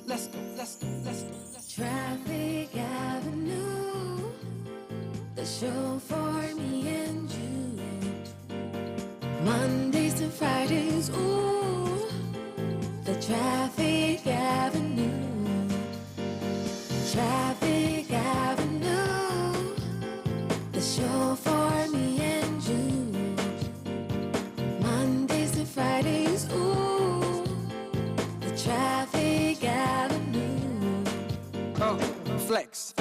let's go, let's go, let's go, let's go. Traffic Avenue, the show for me and you. Mondays to Fridays, ooh, the Traffic Avenue. Traffic Avenue, the show for me and you. Mondays to Fridays, ooh, the Traffic Avenue. Oh, flex.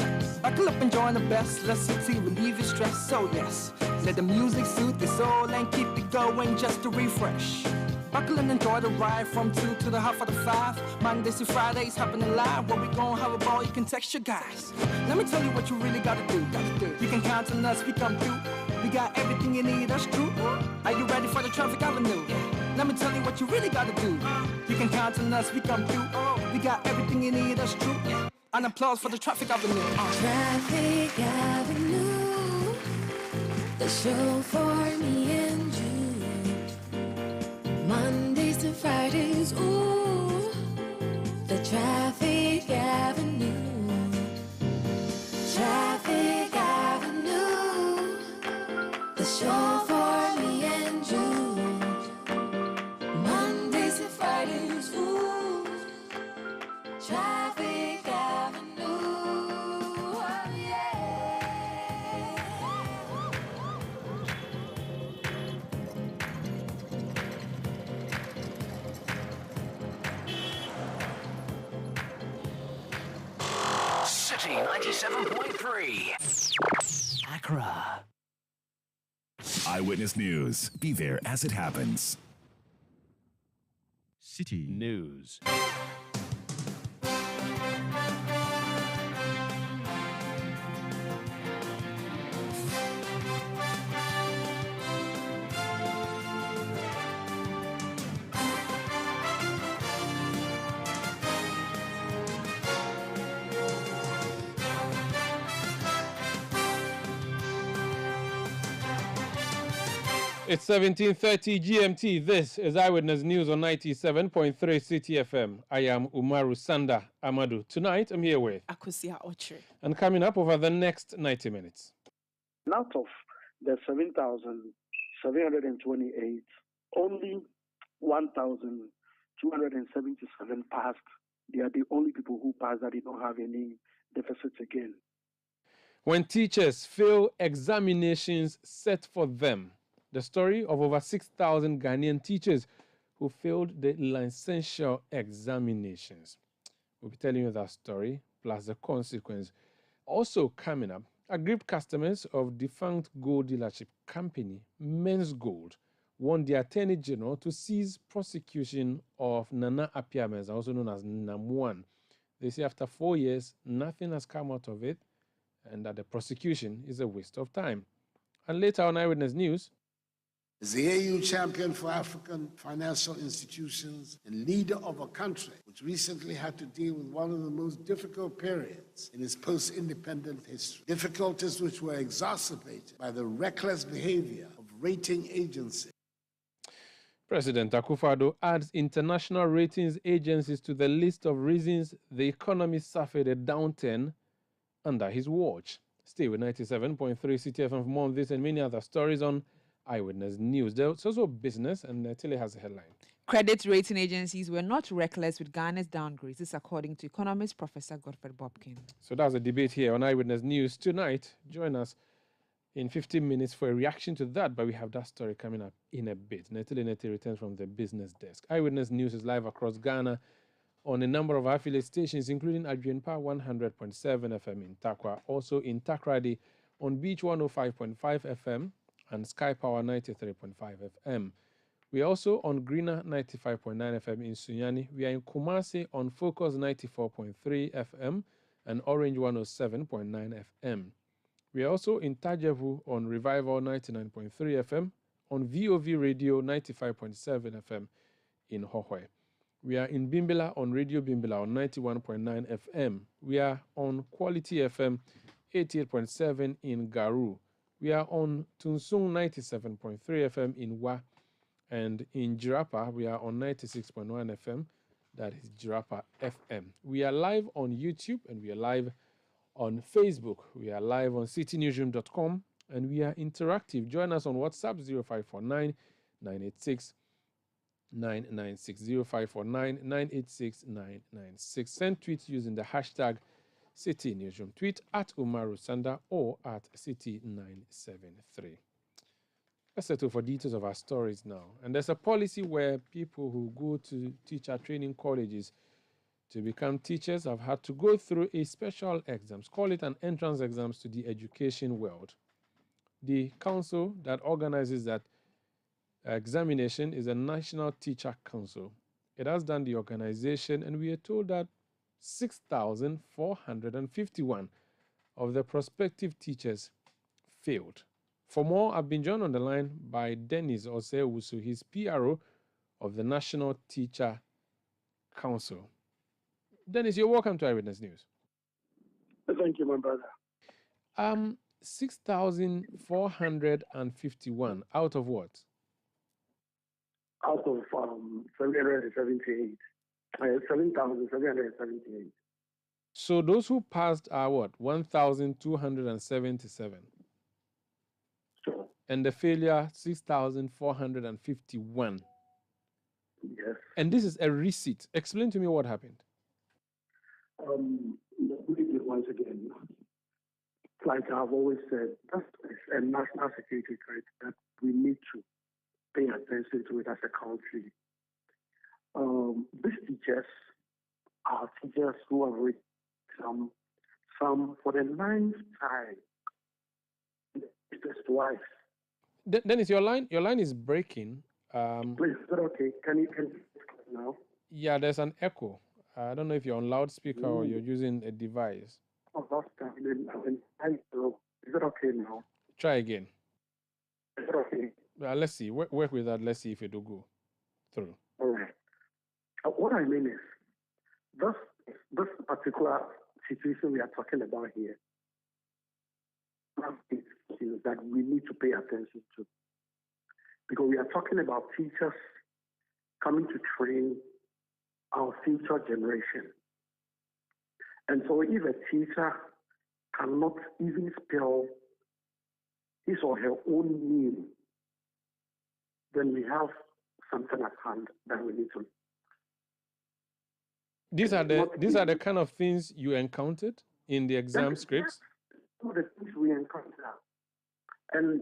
Buckle up and join the best. Let's succeed, relieve your stress. So yes, let the music soothe your soul and keep it going just to refresh. Buckle and enjoy the ride from 2 to the half of the 5. Mondays to Fridays happening live. Where we gon' have a ball, you can text your guys. Let me tell you what you really gotta do. You can count on us, we come through. We got everything you need, that's true. Are you ready for the Traffic Avenue? Let me tell you what you really gotta do. You can count on us, we come through. We got everything you need, that's true. An applause for the Traffic Avenue. Traffic Avenue, the show for me and you. Mondays to Fridays, ooh, the Traffic Avenue. Traffic Avenue, the show for me and you. Mondays to Fridays, ooh, Traffic Avenue, oh yeah. 97.3 Accra. Eyewitness News. Be there as it happens. City News. It's 17:30 GMT. This is Eyewitness News on 97.3 City FM. I am Umaru Sanda Amadou. Tonight, I'm here with Akusia Ochre. And coming up over the next 90 minutes. Out of the 7,728, only 1,277 passed. They are the only people who passed that they don't have any deficits again. When teachers fail examinations set for them, the story of over 6,000 Ghanaian teachers who failed the licensure examinations. We'll be telling you that story, plus the consequence. Also coming up, aggrieved customers of defunct gold dealership company, Menzgold, want the Attorney General to cease prosecution of Nana Appiah, also known as Nam1. They say after 4 years, nothing has come out of it, and that the prosecution is a waste of time. And later on Eyewitness News, As the AU champion for African financial institutions and leader of a country which recently had to deal with one of the most difficult periods in its post-independent history, difficulties which were exacerbated by the reckless behavior of rating agencies. President Akufo-Addo adds international ratings agencies to the list of reasons the economy suffered a downturn under his watch. Stay with 97.3 CTFM for more on this and many other stories on Eyewitness News. There's also business, and Tilly has a headline. Credit rating agencies were not reckless with Ghana's downgrades. This according to economist Professor Godfred Bobkin. So that's a debate here on Eyewitness News tonight. Join us in 15 minutes for a reaction to that, but we have that story coming up in a bit. Netili Neti returns from the business desk. Eyewitness News is live across Ghana on a number of affiliate stations, including Adrianpa 100.7 FM in Takwa, also in Takrady on Beach 105.5 FM, and Sky Power 93.5 FM. We are also on Greener 95.9 FM in Sunyani. We are in Kumasi on Focus 94.3 FM and Orange 107.9 FM. We are also in Tajavu on Revival 99.3 FM, on VOV Radio 95.7 FM in Hohwe. We are in Bimbila on Radio Bimbila on 91.9 FM. We are on Quality FM 88.7 in Garu. We are on Tunsung 97.3 FM in Wa, and in Jirapa we are on 96.1 FM. That is Jirapa FM. We are live on YouTube and we are live on Facebook. We are live on citynewsroom.com and we are interactive. Join us on WhatsApp 0549 986 996 0549 986 996. Send tweets using the hashtag City Newsroom. Tweet at Umaru Sanda or at City973. Let's settle for details of our stories now. And there's a policy where people who go to teacher training colleges to become teachers have had to go through a special exams, call it an entrance exams to the education world. The council that organizes that examination is a National Teacher Council. It has done the organization, and we are told that 6,451 of the prospective teachers failed. For more, I've been joined on the line by Dennis Osewusu, his PRO of the National Teacher Council. Dennis, you're welcome to Eyewitness News. Thank you, my brother. 6,451 out of what? Out of 778. 7,778. So those who passed are what? 1,277. Sure. And the failure, 6,451. Yes. And this is a receipt. Explain to me what happened. Once again, like I've always said, that's a national security threat that we need to pay attention to it as a country. These teachers are teachers who have written some for the ninth time. It's twice. Dennis, your line is breaking. Please, is that okay? Can you now? Yeah, there's an echo. I don't know if you're on loudspeaker or you're using a device. Oh, last time. Is it okay now? Try again. Is it okay? Let's see. Work with that. Let's see if it will go through. All right. What I mean is, this particular situation we are talking about here, is that we need to pay attention to. Because we are talking about teachers coming to train our future generation. And so if a teacher cannot even spell his or her own name, then we have something at hand that we need to. These are the kind of things you encountered in the exam scripts? Some of the things we encounter. And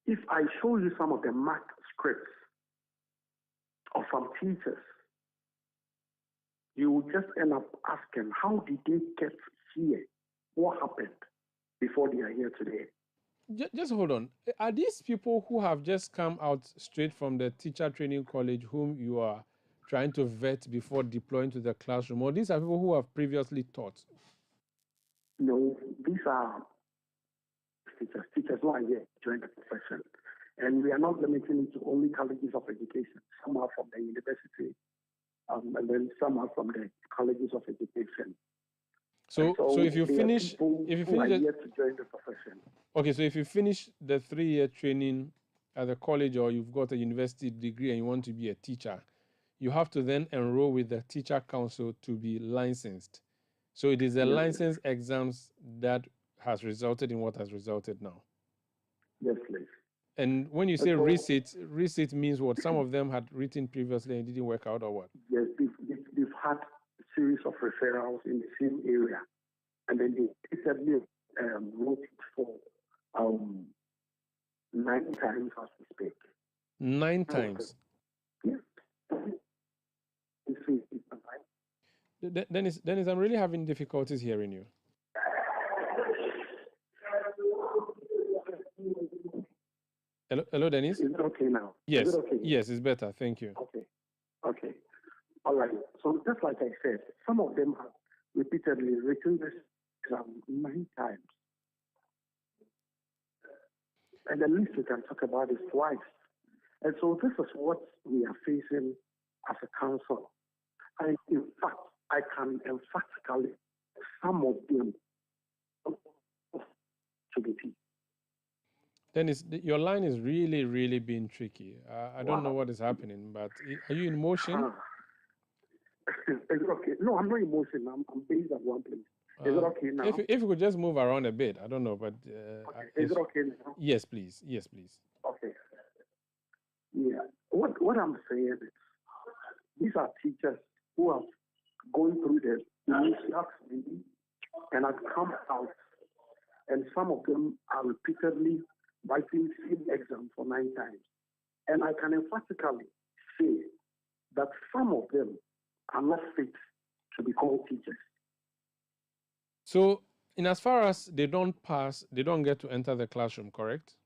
if I show you some of the marked scripts of some teachers, you will just end up asking, how did they get here? What happened before they are here today? Just hold on. Are these people who have just come out straight from the teacher training college whom you are trying to vet before deploying to the classroom, or these are people who have previously taught? No, these are teachers who are here to join the profession. And we are not limiting it to only colleges of education. Some are from the university, and then some are from the colleges of education. So if you finish, yet to join the profession. Okay, so if you finish the 3-year training at the college or you've got a university degree and you want to be a teacher, you have to then enroll with the teacher council to be licensed. So it is the license exams that has resulted in what has resulted now. Yes, please. And when you say receipt means what? Some of them had written previously and it didn't work out, or what? Yes, they've had a series of referrals in the same area, and then they recently wrote it for 9 times as we speak. 9 times? Yes. Dennis, I'm really having difficulties hearing you. Hello, Dennis? Is it okay now? Yes. Is it okay? Yes, it's better. Thank you. Okay. All right. So just like I said, some of them have repeatedly written this exam 9 times. And the least we can talk about is twice. And so this is what we are facing as a council. And in fact, I can emphatically some of them to be teach. Dennis, your line is really, really being tricky. I don't know what is happening, but are you in motion? Is it okay? No, I'm not emotional. I'm based at one place. Is it okay now? If you could just move around a bit, I don't know, but Okay. Is it okay now? Yes, please. Yes, please. Okay. Yeah. What I'm saying is, these are teachers who have gone through the initial training and have come out, and some of them are repeatedly writing same exam for 9 times. And I can emphatically say that some of them are not fit to be called teachers. So, in as far as they don't pass, they don't get to enter the classroom, correct?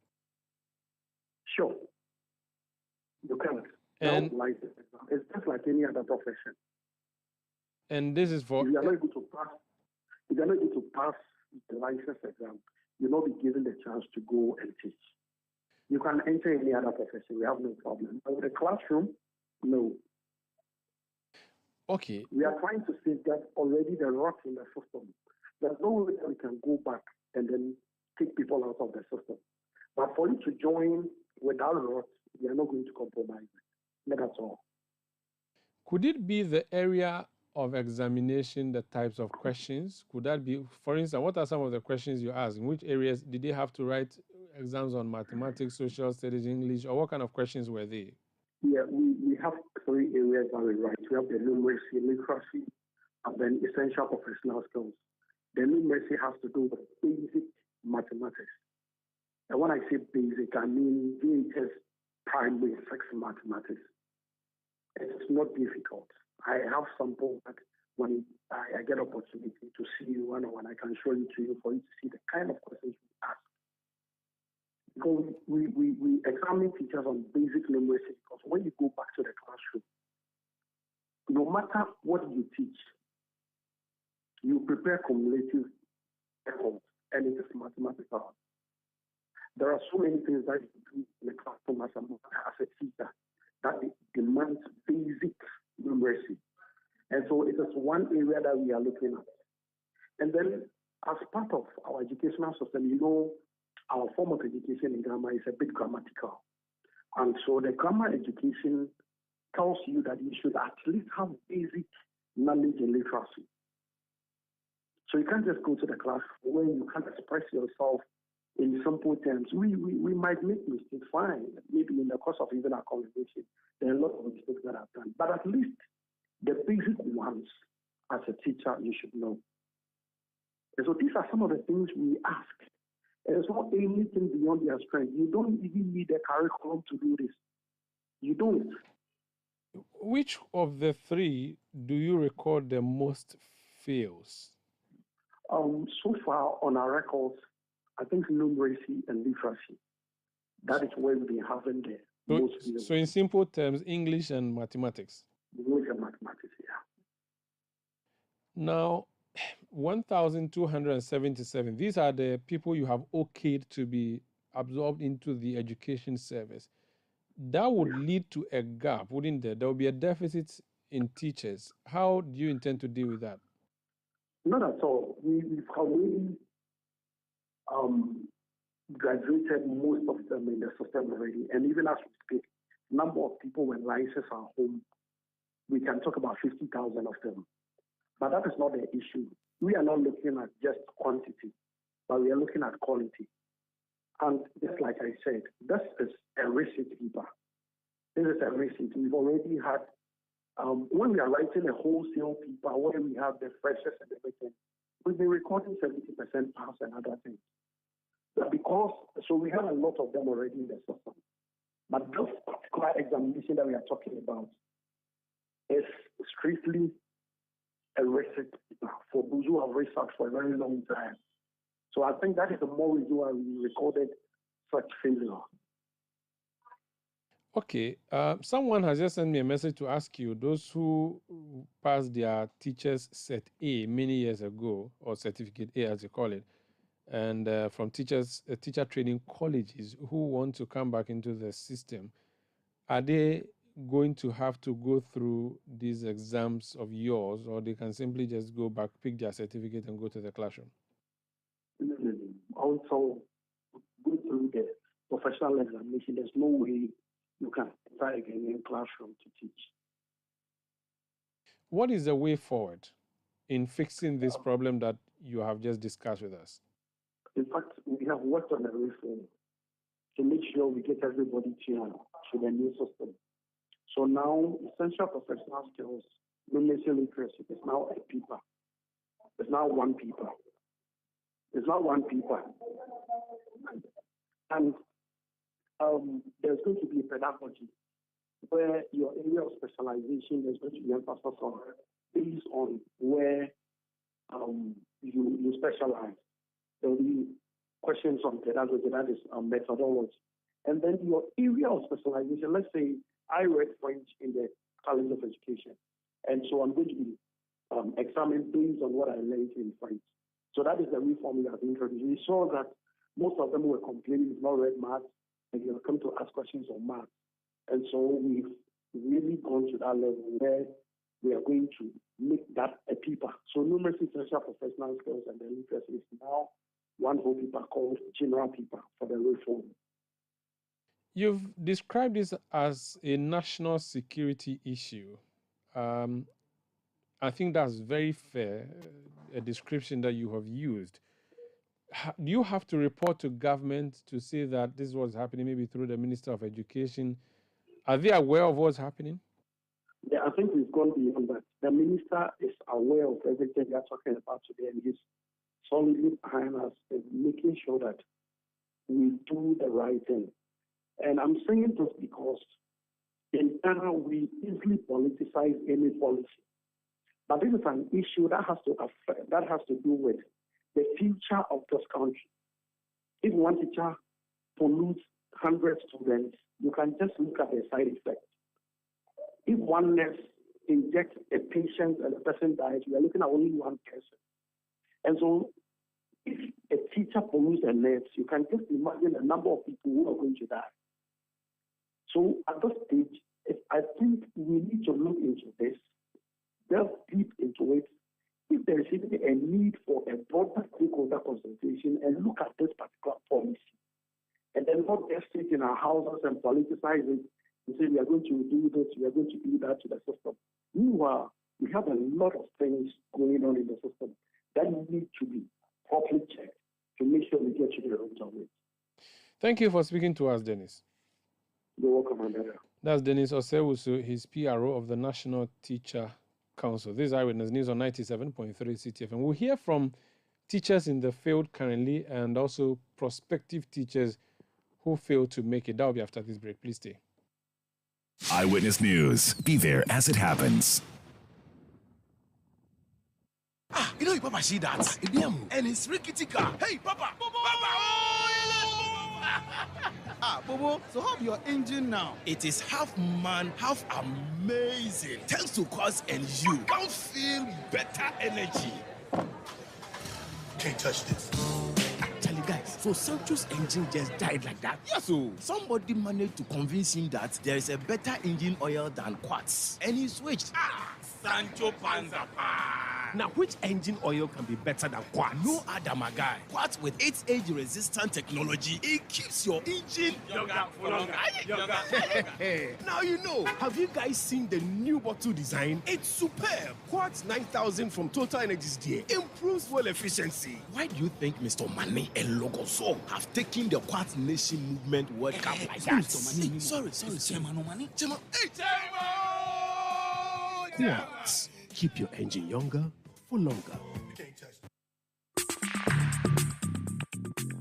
Sure. You can't. And it's just like any other profession. And this is for if you are not able to pass the license exam, you'll not be given the chance to go and teach. You can enter any other profession, we have no problem. But with the classroom, no. Okay. We are trying to safeguard already the rot in the system. There's no way that we can go back and then take people out of the system. But for you to join without rot, we are not going to compromise it. That's all. Could it be the area of examination, the types of questions? Could that be, for instance, what are some of the questions you ask? In which areas did they have to write exams on mathematics, social studies, English, or what kind of questions were they? Yeah, we have 3 areas that we write. We have the numeracy, literacy, and then essential professional skills. The numeracy has to do with basic mathematics. And when I say basic, I mean VHS primary 6 mathematics. It's not difficult. I have samples that when I get opportunity to see you one-on-one, I can show it to you for you to see the kind of questions we ask. Because we examine teachers on basic numeracy, because when you go back to the classroom, no matter what you teach, you prepare cumulative records, and it is mathematical. There are so many things that you do in the classroom as a teacher that demands basic numeracy. And so it is one area that we are looking at. And then as part of our educational system, our form of education in grammar is a bit grammatical. And so the grammar education tells you that you should at least have basic knowledge in literacy. So you can't just go to the class where you can't express yourself in simple terms. We might make mistakes, fine. Maybe in the course of even our conversation, there are a lot of mistakes that I've done. But at least the basic ones, as a teacher, you should know. And so these are some of the things we ask. And it's not anything beyond their strength. You don't even need a curriculum to do this. You don't. Which of the 3 do you record the most fails? So far on our records, I think numeracy and literacy. That is where we've been having the most fails. So in simple terms, English and mathematics. English and mathematics, yeah. Now, 1,277. These are the people you have okayed to be absorbed into the education service. That would lead to a gap, wouldn't there? There will be a deficit in teachers. How do you intend to deal with that? Not at all. We've already graduated most of them in the system already. And even as we speak, number of people when licenses are home, we can talk about 50,000 of them. But that is not the issue. We are not looking at just quantity, but we are looking at quality. And just like I said, this is a receipt paper. This is a receipt. We've already had, when we are writing a wholesale paper where we have the freshers and everything, we've been recording 70% pass and other things. But so we have a lot of them already in the system. But this particular examination that we are talking about is strictly a receipt for those who have researched for a very long time. So I think that is the more reason why we recorded such failure. Okay. Someone has just sent me a message to ask you, those who passed their teachers set A many years ago, or certificate A as you call it, and from teacher training colleges who want to come back into the system, are they going to have to go through these exams of yours, or they can simply just go back, pick their certificate, and go to the classroom? No. Also, go through the professional examination. There's no way you can enter again in classroom to teach. What is the way forward in fixing this problem that you have just discussed with us? In fact, we have worked on a reform to make sure we get everybody tuned to the new system. So now, essential professional skills, numeracy literacy, is now a paper. It's now one paper. It's not one paper. And there's going to be a pedagogy where your area of specialization is going to be emphasized on based on where you specialize. There will be questions on pedagogy, that is methodology. And then your area of specialization, let's say I read French in the College of Education. And so I'm going to be examined based on what I learned in French. So that is the reform we have introduced. We saw that most of them were complaining it's not read maths, and you have come to ask questions on maths. And so we've really gone to that level where we are going to make that a paper. So numeracy, essential professional skills, and the literacy is now one whole paper called general paper for the reform. You've described this as a national security issue. I think that's very fair, a description that you have used. Do you have to report to government to say that this was happening, maybe through the Minister of Education? Are they aware of what's happening? Yeah, I think we've gone beyond that. The minister is aware of everything we are talking about today, and he's solidly behind us in making sure that we do the right thing. And I'm saying this because in Ghana, we easily politicize any policy. But this is an issue that has to do with the future of this country. If one teacher pollutes 100 students, you can just look at the side effects. If one nurse injects a patient and the person dies, we are looking at only one person. And so if a teacher pollutes a nurse, you can just imagine the number of people who are going to die. So at this stage, I think we need to look into this, delve deep into it. If there is even a need for a broader stakeholder consultation and look at this particular policy, and then not just sit in our houses and politicize it and say we are going to do this, we are going to do that to the system. Meanwhile, we have a lot of things going on in the system that need to be properly checked to make sure we get to the root of it. Thank you for speaking to us, Dennis. You're welcome, Andrea. That's Dennis Osewusu. He's PRO of the National Teacher Council. This is Eyewitness News on 97.3 CTF. And we'll hear from teachers in the field currently and also prospective teachers who fail to make it. That will be after this break. Please stay. Eyewitness News. Be there as it happens. You know, Papa, see that? And it's rickety car. Hey, Papa! Papa! Bobo, so how's your engine now? It is half man, half amazing. Thanks to Quartz and you can't feel better energy. Can't touch this. Actually, guys, so Sancho's engine just died like that? Yes, so somebody managed to convince him that there is a better engine oil than Quartz, and he switched. Sancho Panza. Now, which engine oil can be better than Quartz? No other, my guy. Quartz with its age-resistant technology, it keeps your engine younger for longer. Now you know. Have you guys seen the new bottle design? It's superb. Quartz 9000 from Total Energies there improves fuel efficiency. Why do you think Mr. Mane and Logoso have taken the Quartz Nation movement World Cup like that? Sorry. Quartz. Keep your engine younger for longer.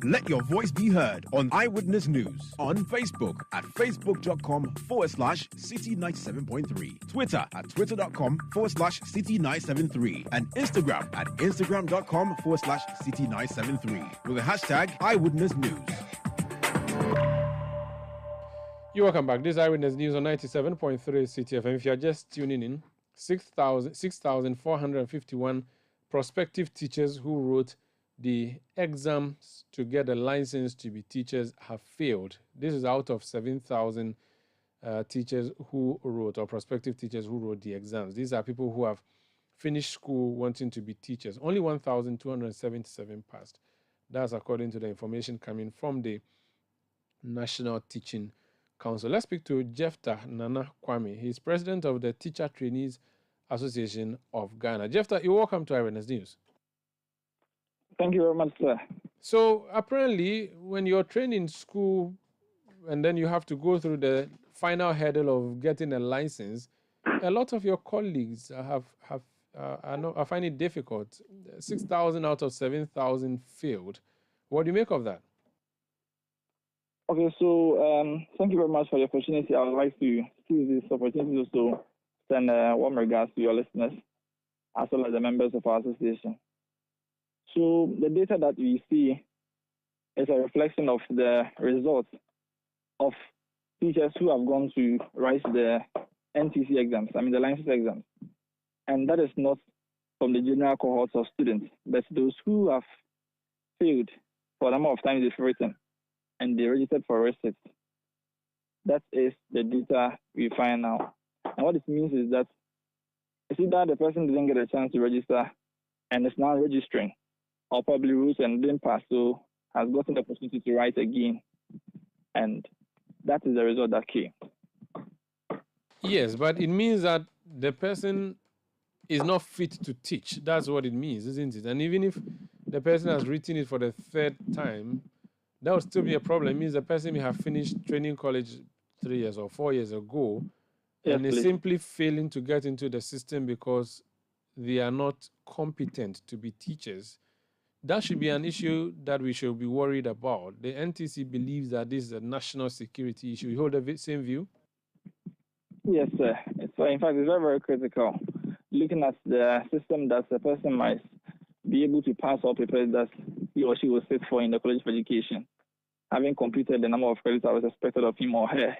Let your voice be heard on Eyewitness News on Facebook at facebook.com/City97.3, Twitter at twitter.com/City973, and Instagram at instagram.com/City973 with the hashtag Eyewitness News. You're welcome back. This is Eyewitness News on 97.3 CTFM. If you're just tuning in, 6,451 prospective teachers who wrote the exams to get a license to be teachers have failed. This is out of 7,000 teachers who wrote, or prospective teachers who wrote the exams. These are people who have finished school wanting to be teachers. Only 1,277 passed. That's according to the information coming from the National Teaching Council. Let's speak to Jefta Nana Kwame. He's president of the Teacher Trainees Association of Ghana. Jephthah, you're welcome to Eyewitness News. Thank you very much, sir. So apparently, when you're trained in school and then you have to go through the final hurdle of getting a license, a lot of your colleagues I find it difficult. 6,000 out of 7,000 failed. What do you make of that? Okay, so thank you very much for the opportunity. I would like to seize this opportunity to send warm regards to your listeners, as well as the members of our association. So the data that we see is a reflection of the results of teachers who have gone to write the NTC exams, the license exams. And that is not from the general cohorts of students, but those who have failed for the number of times they've written and they registered for receipts. That is the data we find now. And what it means is that it's either the person didn't get a chance to register and is now registering, or probably wrote and didn't pass, so has gotten the opportunity to write again. And that is the result that came. Yes, but it means that the person is not fit to teach. That's what it means, isn't it? And even if the person has written it for the third time, that would still be a problem. It means the person may have finished training college 3 years or 4 years ago, and is simply failing to get into the system because they are not competent to be teachers. That should be an issue that we should be worried about. The NTC believes that this is a national security issue. You hold the same view? Yes, sir. In fact, it's very, very critical. Looking at the system that the person might be able to pass all papers that he or she will sit for in the College of Education, having completed the number of credits that was expected of him or her,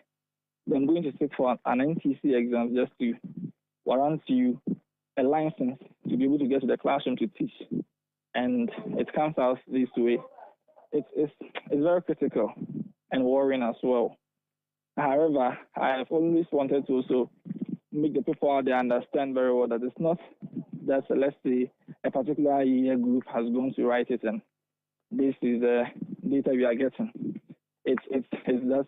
then going to sit for an NTC exam just to warrant you a license to be able to get to the classroom to teach. And it comes out this way. It's very critical and worrying as well. However, I have always wanted to also make the people out there understand very well that it's not that, let's say, a particular year group has gone to write it and this is the data we are getting. It's that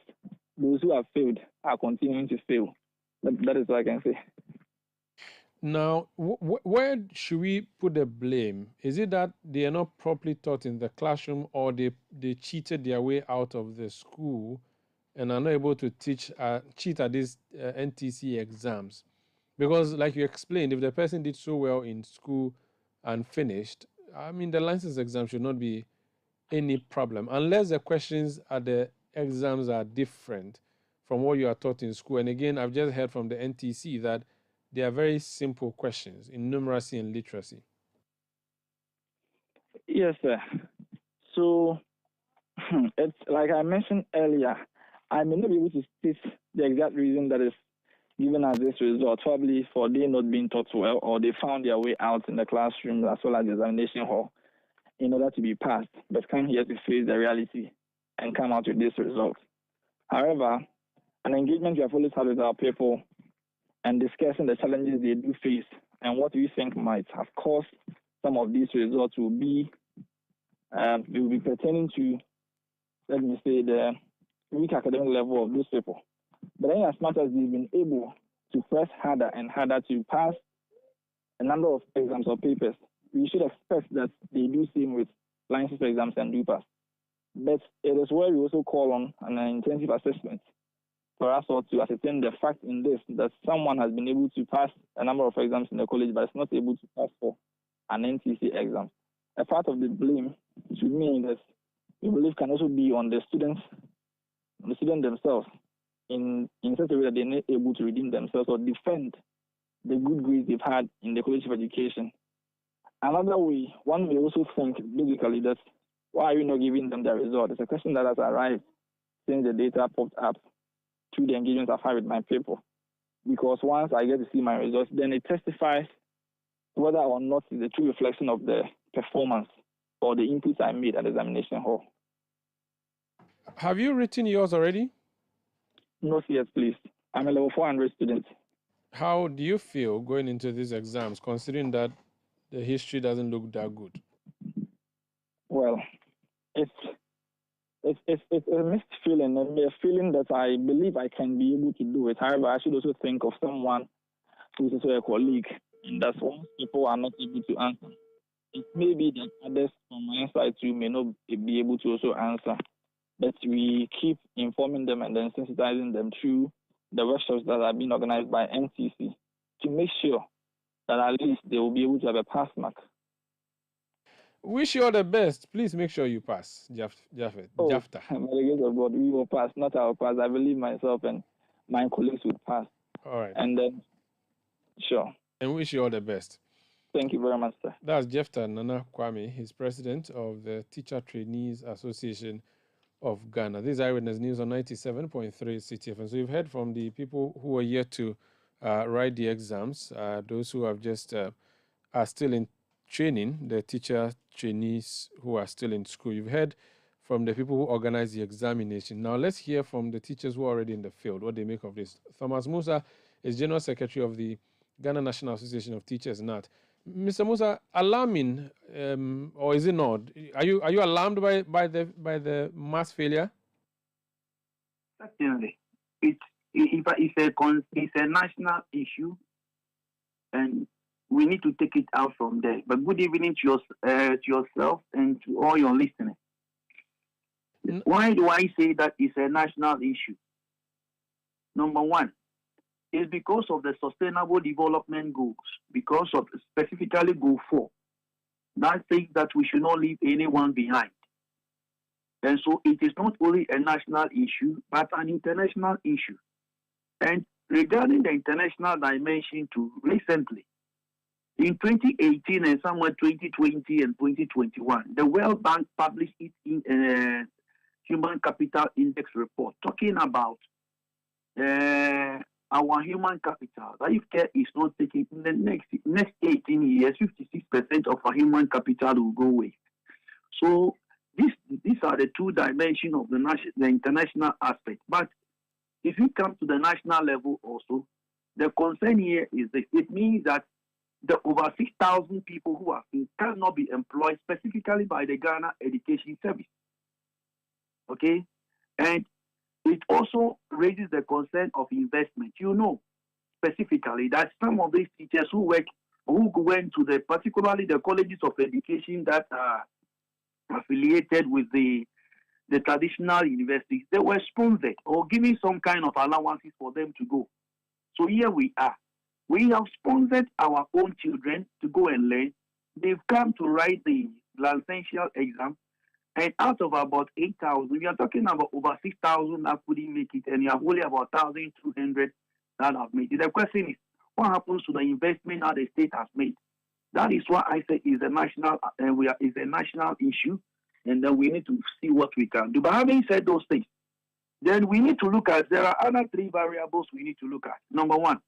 those who have failed are continuing to fail. That is what I can say. Now, where should we put the blame? Is it that they are not properly taught in the classroom, or they cheated their way out of the school and are not able to cheat at these NTC exams? Because like you explained, if the person did so well in school and finished, the license exam should not be any problem, unless the questions at the exams are different from what you are taught in school. And again, I've just heard from the NTC that they are very simple questions in numeracy and literacy. Yes, sir. So it's like I mentioned earlier, I may not be able to state the exact reason that is given as this result, probably for they not being taught well, or they found their way out in the classroom as well as the examination hall in order to be passed, but come here to face the reality and come out with this result. However, an engagement we have always had with our people and discussing the challenges they do face and what we think might have caused some of these results will be pertaining to, let me say, the weak academic level of those people. But then as much as they've been able to press harder and harder to pass a number of exams or papers, we should expect that they do same with license exams and do pass. But it is where we also call on an intensive assessment for us all to ascertain the fact in this, that someone has been able to pass a number of exams in the college but is not able to pass for an NTC exam. A part of the blame, to me, that we believe can also be on the students themselves, in such a way that they're not able to redeem themselves or defend the good grades they've had in the College of Education. Another way, one may also think basically that why are you not giving them the result? It's a question that has arrived since the data popped up through the engagements I've had with my people. Because once I get to see my results, then it testifies whether or not it's a true reflection of the performance or the inputs I made at the examination hall. Have you written yours already? Not yet, please. I'm a level 400 student. How do you feel going into these exams, considering that the history doesn't look that good? Well, it's a mixed feeling, a feeling that I believe I can be able to do it. However, I should also think of someone who's also a colleague And that's why people are not able to answer. It may be that others from my side too may not be able to also answer. But we keep informing them and then sensitizing them through the workshops that are being organized by MTC to make sure that at least they will be able to have a pass mark. Wish you all the best. Please make sure you pass, Jafta. By the grace of God, we will pass, not our pass. I believe myself and my colleagues will pass. All right. And then, sure. And wish you all the best. Thank you very much, sir. That's Jefta Nana Kwame. He's president of the Teacher Trainees Association of Ghana. This is Eyewitness News on 97.3 CTF. So you've heard from the people who are yet to write the exams, those who have just are still in training, the teacher trainees who are still in school. You've heard from the people who organize the examination. Now let's hear from the teachers who are already in the field, what they make of this. Thomas Musa is General Secretary of the Ghana National Association of Teachers, NAT. Mr. Musa, alarming, or is it not? Are you alarmed by the mass failure? Certainly, it's a national issue, and we need to take it out from there. But good evening to yourself and to all your listeners. Why do I say that it's a national issue? Number one, is because of the Sustainable Development Goals, because of specifically Goal 4. That says that we should not leave anyone behind. And so it is not only a national issue, but an international issue. And regarding the international dimension too, recently, in 2018 and somewhere 2020 and 2021, the World Bank published its Human Capital Index report talking about our human capital. That if care is not taken in the next 18 years, 56% of our human capital will go waste. So these are the two dimensions of the international aspect. But if you come to the national level also, the concern here is that it means that the over 6,000 people who are cannot be employed specifically by the Ghana Education Service. Okay? And it also raises the concern of investment. You know, specifically, that some of these teachers who went to particularly the colleges of education that are affiliated with the traditional universities, they were sponsored or given some kind of allowances for them to go. So here we are. We have sponsored our own children to go and learn. They've come to write the licential exam. And out of about 8,000, we are talking about over 6,000 that couldn't make it, and you have only about 1,200 that have made it. The question is, what happens to the investment that the state has made? That is why I say is a national, is a national issue, and then we need to see what we can do. But having said those things, then we need to look at, there are other three variables we need to look at. Number one,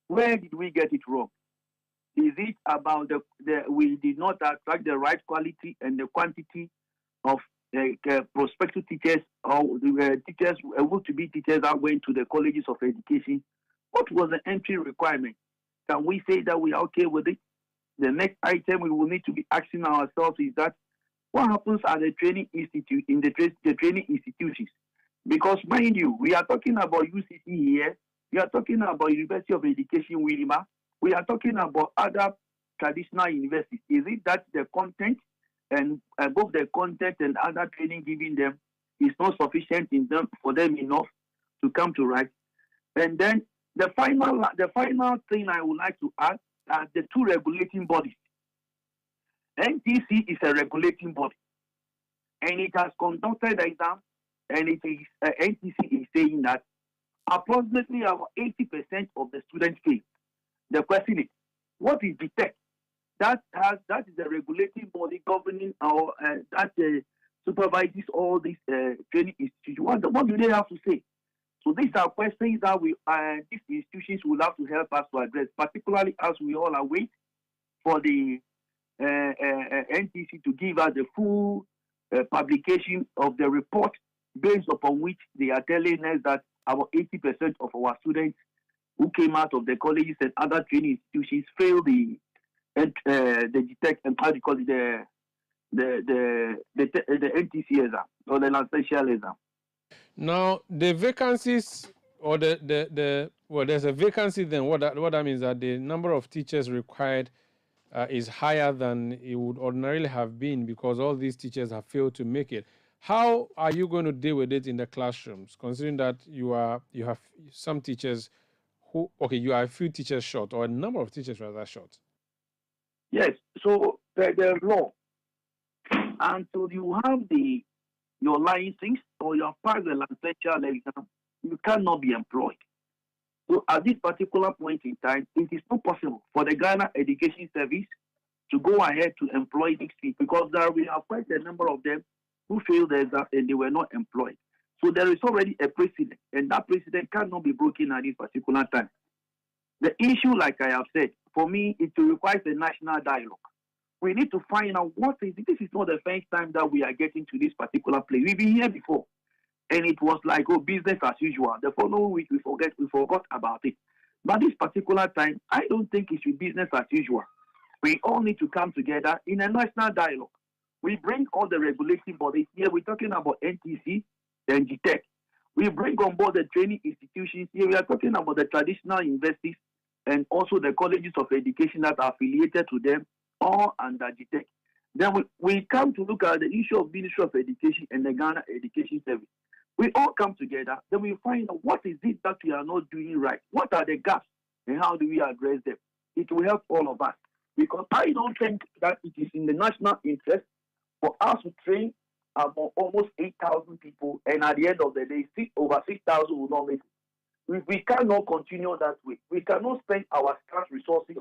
where did we get it wrong? Is it about we did not attract the right quality and the quantity of prospective teachers or teachers able to be teachers that went to the colleges of education? What was the entry requirement? Can we say that we are okay with it? The next item we will need to be asking ourselves is that what happens at the training institute in the training institutions? Because mind you, we are talking about UCC here, we are talking about University of Education Wilima, we are talking about other traditional universities. Is it that the content and both the content and other training given them is not sufficient for them enough to come to right? And then the final thing I would like to add are the two regulating bodies. NTC is a regulating body, and it has conducted the exam, and it is NTC is saying that approximately about 80% of the students fail. The question is, what is the tech? That is the regulating body governing our that supervises all these training institutions. What do they have to say? So these are questions that these institutions will have to help us to address, particularly as we all await for the NTC to give us the full publication of the report, based upon which they are telling us that about 80% of our students who came out of the colleges and other training institutions failed the detect and how do you call it the NTC exam or the licential exam. Now the vacancies or well, there's a vacancy. Then what that means that the number of teachers required is higher than it would ordinarily have been because all these teachers have failed to make it. How are you going to deal with it in the classrooms, considering that you have some teachers who, okay, you are a few teachers short, or a number of teachers rather short? Yes, so the law, until you have your license or your passed the licensure exam, you cannot be employed. So at this particular point in time, it is not possible for the Ghana Education Service to go ahead to employ these people because we have quite a number of them who failed the exam and they were not employed. So there is already a precedent, and that precedent cannot be broken at this particular time. The issue, like I have said, for me, it requires a national dialogue. We need to find out what is it. This is not the first time that we are getting to this particular place. We've been here before, and it was like, oh, business as usual. The following week, we forgot about it. But this particular time, I don't think it should be business as usual. We all need to come together in a national dialogue. We bring all the regulating bodies here. We're talking about NTC and GTEC. We bring on board the training institutions here. We are talking about the traditional universities and also the colleges of education that are affiliated to them, all under GTEC. Then we come to look at the issue of Ministry of Education and the Ghana Education Service. We all come together, then we find out what is it that we are not doing right? What are the gaps and how do we address them? It will help all of us. Because I don't think that it is in the national interest for us to train about almost 8,000 people, and at the end of the day, over 6,000 will not make it. We cannot continue that way. We cannot spend our scarce resources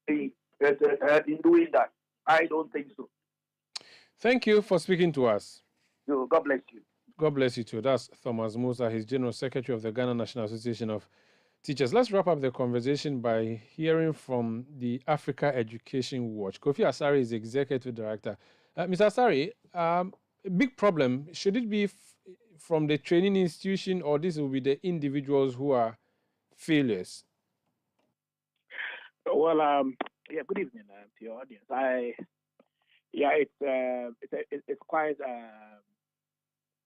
in doing that. I don't think so. Thank you for speaking to us. God bless you. God bless you too. That's Thomas Musa. He's General Secretary of the Ghana National Association of Teachers. Let's wrap up the conversation by hearing from the Africa Education Watch. Kofi Asari is Executive Director. Mr. Asari, a big problem, should it be from the training institution, or this will be the individuals who are failures? Well, good evening to your audience. It's quite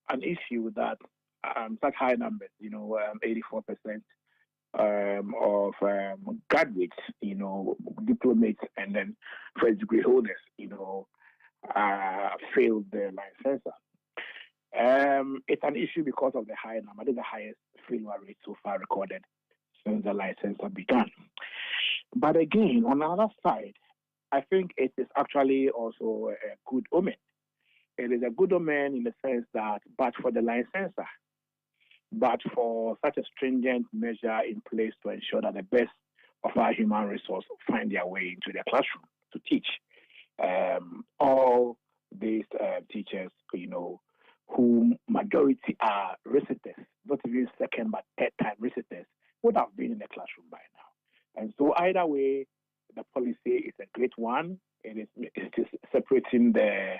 an issue that such high numbers, 84% of graduates, diplomates, and then first degree holders, failed their licensure. It's an issue because of the high number. It is the highest failure rate so far recorded since the licensure began. But again, on the other side, I think it is actually also a good omen. It is a good omen in the sense that, but for the licensure, but for such a stringent measure in place to ensure that the best of our human resource find their way into the classroom to teach. All these teachers, who majority are reciters, not even second but third time reciters, would have been in the classroom by now. And so either way, the policy is a great one. It is separating the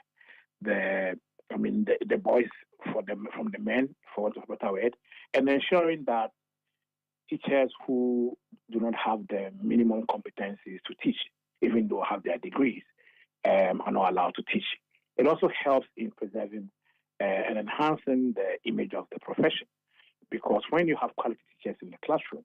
boys from the men, for want of a better word, and ensuring that teachers who do not have the minimum competencies to teach, even though have their degrees, are not allowed to teach. It also helps in preserving and enhancing the image of the profession, because when you have quality teachers in the classroom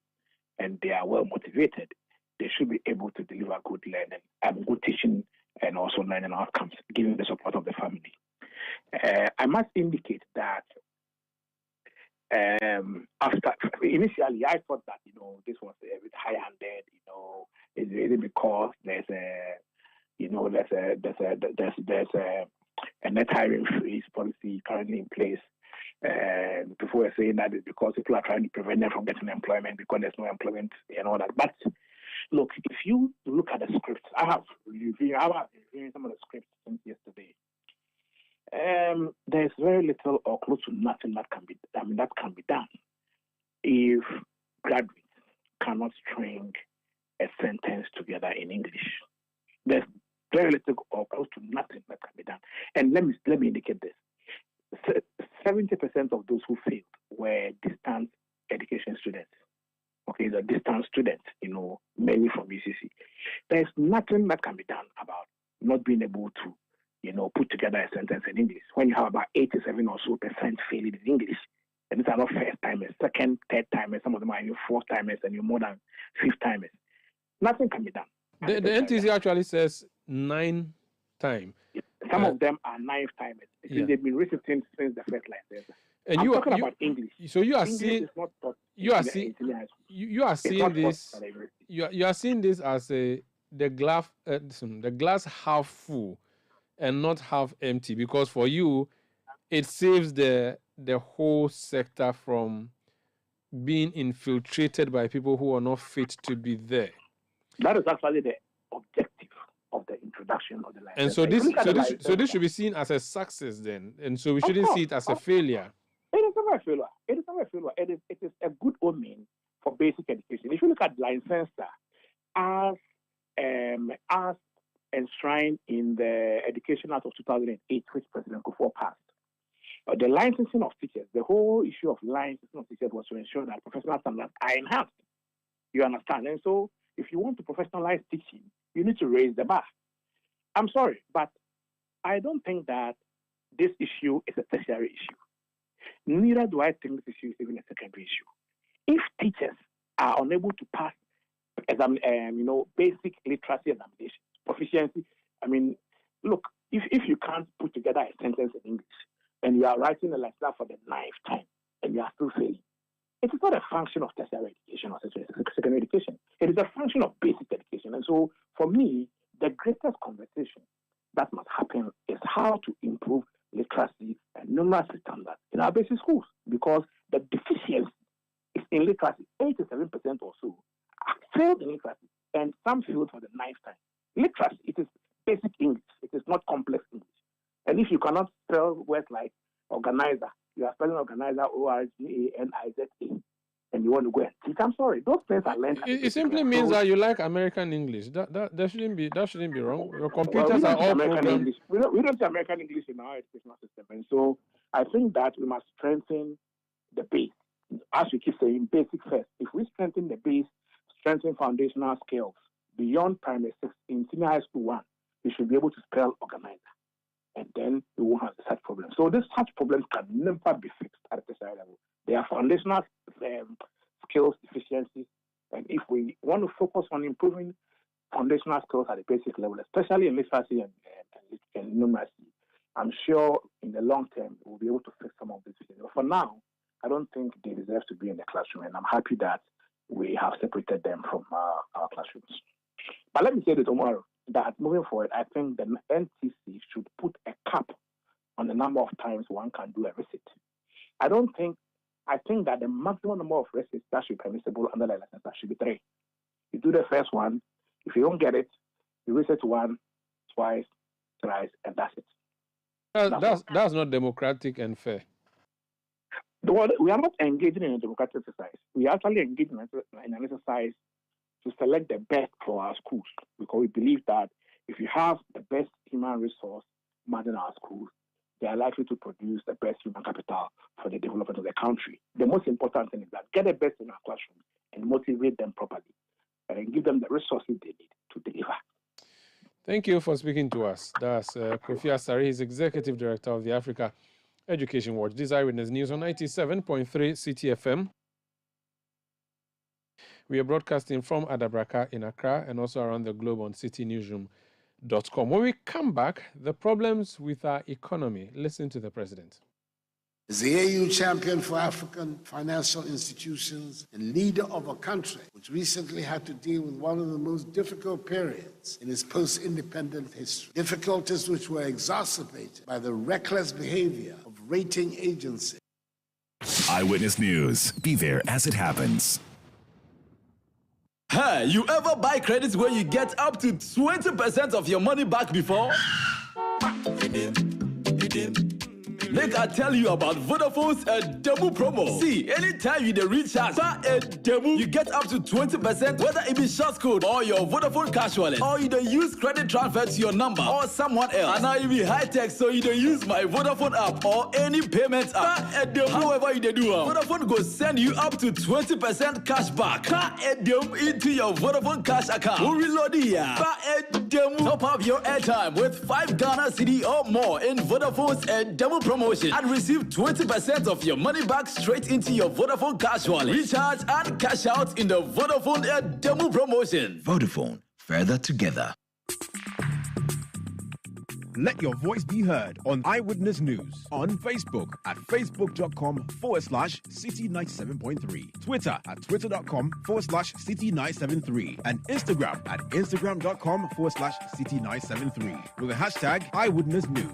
and they are well motivated, they should be able to deliver good learning and good teaching and also learning outcomes, given the support of the family. I must indicate that initially I thought that this was a bit high-handed. It's really because there's a net hiring freeze policy currently in place. People were saying that it's because people are trying to prevent them from getting employment because there's no employment and all that. But look, if you look at the scripts, I have reviewed some of the scripts since yesterday. There's very little or close to nothing that can be done if graduates cannot string a sentence together in English. There's very little or close to nothing that can be done. And let me indicate this. 70% of those who failed were distance education students. Okay, the distance students, mainly from UCC. There's nothing that can be done about not being able to, put together a sentence in English. When you have about 87% or so failing in English, and these are not first-time timers, second, third timers. Some of them are even fourth timers, and you're more than fifth timers. Nothing can be done. The NTC actually says 9 time. Some of them are 9th timers. They've been receiving since the first license. And I'm talking about English. So you are English seeing is not taught you are in the seeing senior high school. you are It's seeing not this taught at the university. you are seeing this as the glass half full and not half empty, because for you it saves the whole sector from being infiltrated by people who are not fit to be there. That is actually the objective of the introduction of the license. And so this should be seen as a success then, and so we shouldn't see it as a failure. It is never a failure. It is never a failure. It is a good omen for basic education. If you look at license as enshrined in the Education Act of 2008, which President Kufuor passed, the licensing of teachers, the whole issue of licensing of teachers was to ensure that professional standards are enhanced. You understand? And so if you want to professionalize teaching, you need to raise the bar. I'm sorry, but I don't think that this issue is a tertiary issue. Neither do I think this issue is even a secondary issue. If teachers are unable to pass basic literacy examinations, proficiency, look, if you can't put together a sentence in English and you are writing a lecture for the 9th time and you are still failing, it is not a function of tertiary education or secondary education. It is a function of basic education. And so, for me, the greatest conversation that must happen is how to improve literacy and numeracy standards in our basic schools, because the deficiency is in literacy. 87% or so failed in literacy, and some failed for the 9th time. Literacy, it is basic English. It is not complex English. And if you cannot spell words like organizer, you are spelling organizer O-R-G-A-N-I-Z-A, and you want to go and teach, I'm sorry. Those things are learned. It simply means that you like American English. That shouldn't be wrong. Your computers are all programmed. We don't see American English in our educational system. And so I think that we must strengthen the base. As we keep saying, basic first. If we strengthen the base, strengthen foundational skills beyond primary 6 in senior high school 1, we should be able to spell organizer. And then we won't have such problems. So such problems can never be fixed at the tertiary level. They are foundational skills deficiencies. And if we want to focus on improving foundational skills at the basic level, especially in literacy and numeracy, I'm sure in the long term we'll be able to fix some of these things. But for now, I don't think they deserve to be in the classroom, and I'm happy that we have separated them from our classrooms. But let me say this tomorrow, that moving forward, I think the NTC should put a cap on the number of times one can do a recit. I think that the maximum number of recits that should be permissible under the license should be 3. You do the first one. If you don't get it, you recit 1, twice, thrice, and that's it. That's not democratic and fair. We are not engaging in a democratic exercise. We are actually engaging in an exercise to select the best for our schools, because we believe that if you have the best human resource managing our schools, they are likely to produce the best human capital for the development of the country. The most important thing is that get the best in our classrooms and motivate them properly and give them the resources they need to deliver. Thank you for speaking to us. That's Kofi Asare. He's Executive Director of the Africa Education Watch. This is Eyewitness News on 97.3 CTFM. We are broadcasting from Adabraka in Accra and also around the globe on citynewsroom.com. When we come back, the problems with our economy. Listen to the president. As the AU champion for African financial institutions and leader of a country which recently had to deal with one of the most difficult periods in its post-independent history, difficulties which were exacerbated by the reckless behavior of rating agencies. Eyewitness News. Be there as it happens. Hey, you ever buy credits where you get up to 20% of your money back before? Make I tell you about Vodafone's demo promo. See, anytime you recharge a demo, you get up to 20%, whether it be short code or your Vodafone cash wallet, or you don't use credit transfer to your number or someone else. And now it be high tech, so you don't use my Vodafone app or any payment app. However you do, Vodafone go send you up to 20% cash back. Into your Vodafone cash account. Reload here. Top up your airtime with 5 Ghana cedi or more in Vodafone's demo promo. promotion and receive 20% of your money back straight into your Vodafone cash wallet. Recharge and cash out in the Vodafone Demo promotion. Vodafone, further together. Let your voice be heard on Eyewitness News on Facebook at facebook.com/City97.3, Twitter at twitter.com/City973, and Instagram at instagram.com/City973 with the hashtag Eyewitness News.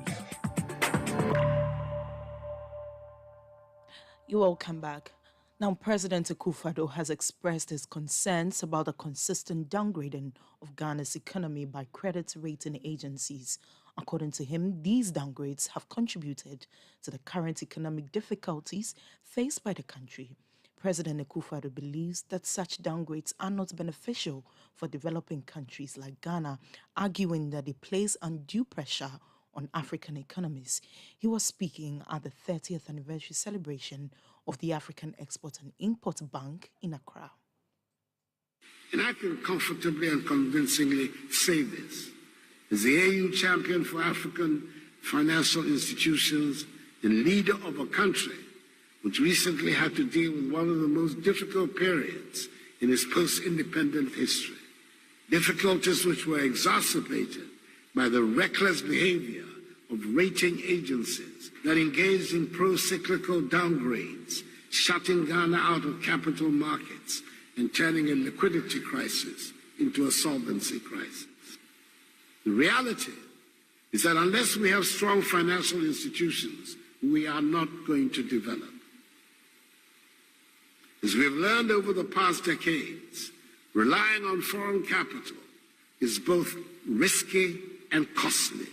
You're welcome back. Now, President Akufo-Addo has expressed his concerns about the consistent downgrading of Ghana's economy by credit rating agencies. According to him, these downgrades have contributed to the current economic difficulties faced by the country. President Akufo-Addo believes that such downgrades are not beneficial for developing countries like Ghana, arguing that they place undue pressure on African economies. He was speaking at the 30th anniversary celebration of the African Export and Import Bank in Accra. And I can comfortably and convincingly say this. As the AU champion for African financial institutions and leader of a country which recently had to deal with one of the most difficult periods in its post-independent history, difficulties which were exacerbated by the reckless behavior of rating agencies that engaged in pro-cyclical downgrades, shutting Ghana out of capital markets and turning a liquidity crisis into a solvency crisis. The reality is that unless we have strong financial institutions, we are not going to develop. As we have learned over the past decades, relying on foreign capital is both risky and costly.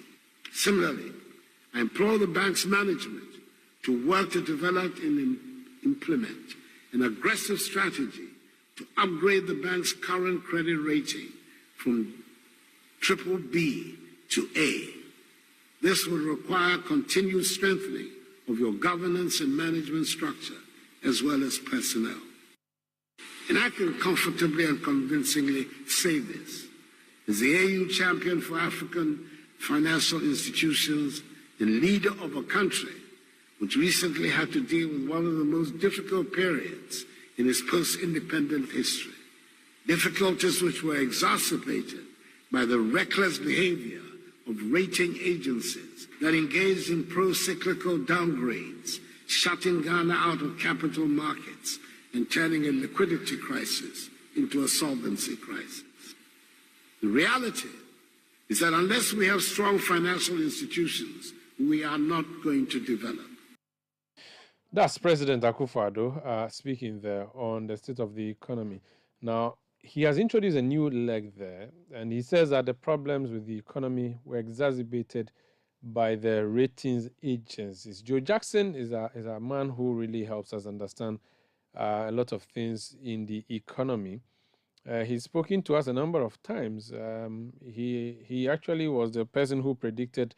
Similarly, I implore the bank's management to work to develop and implement an aggressive strategy to upgrade the bank's current credit rating from BBB to A. This will require continued strengthening of your governance and management structure, as well as personnel. And I can comfortably and convincingly say this. As the AU champion for African financial institutions and leader of a country which recently had to deal with one of the most difficult periods in its post-independent history, difficulties which were exacerbated by the reckless behavior of rating agencies that engaged in pro-cyclical downgrades, shutting Ghana out of capital markets and turning a liquidity crisis into a solvency crisis. The reality is that unless we have strong financial institutions, we are not going to develop. That's President Akufo-Addo speaking there on the state of the economy. Now, he has introduced a new leg there, and he says that the problems with the economy were exacerbated by the ratings agencies. Joe Jackson is a man who really helps us understand a lot of things in the economy. He's spoken to us a number of times. He actually was the person who predicted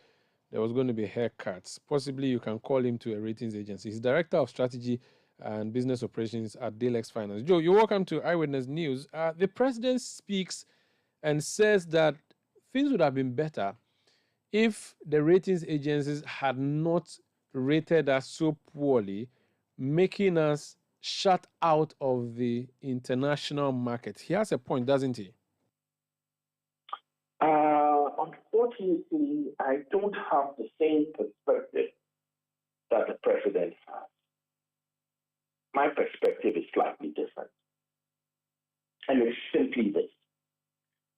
there was going to be haircuts. Possibly you can call him to a ratings agency. He's Director of Strategy and Business Operations at Dalex Finance. Joe, you're welcome to Eyewitness News. The president speaks and says that things would have been better if the ratings agencies had not rated us so poorly, making us shut out of the international market. He has a point, doesn't he? Unfortunately, I don't have the same perspective that the president has. My perspective is slightly different. And it's simply this.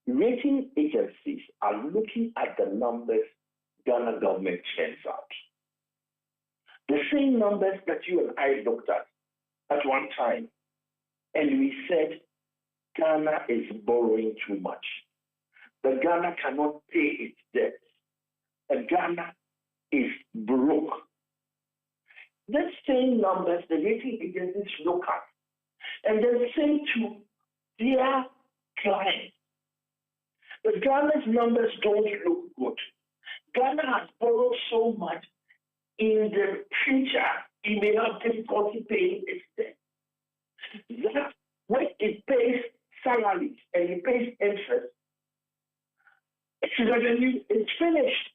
Rating agencies are looking at the numbers Ghana government sends out. The same numbers that you and I looked at one time, and we said Ghana is borrowing too much. That Ghana cannot pay its debts. That Ghana is broke. The same numbers the rating agencies look at and then say to their clients that Ghana's numbers don't look good. Ghana has borrowed so much, in the future it may have difficulty paying its debt. That when it pays salaries and it pays interest, its revenue is finished.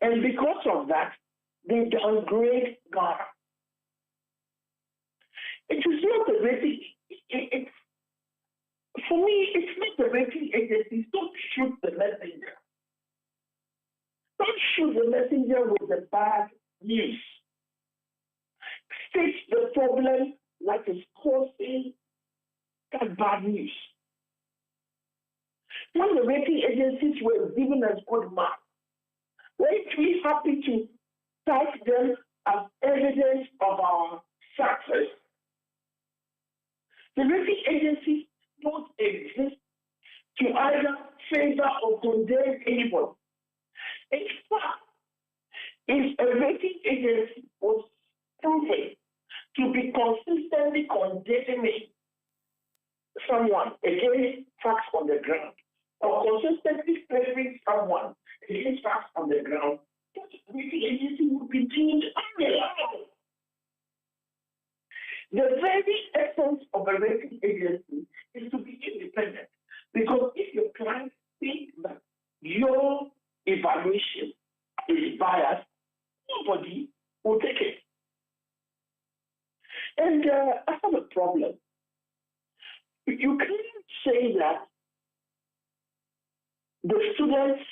And because of that, they downgrade Ghana. It is not the rating. For me, it's not the rating agencies. Don't shoot the messenger. Don't shoot the messenger with the bad news. State the problem that is causing that bad news. When the rating agencies were given us good marks, weren't we happy to cite them as evidence of our success? The rating agencies don't exist to either favor or condemn anybody. In fact, if a rating agency was proven to be consistently condemning someone against facts on the ground, or consistently favoring someone against facts on the ground, that rating agency would be deemed unreliable. The very essence of a rating agency is to be independent. Because if your clients think that your evaluation is biased, nobody will take it. And I have a problem. You can't say that the students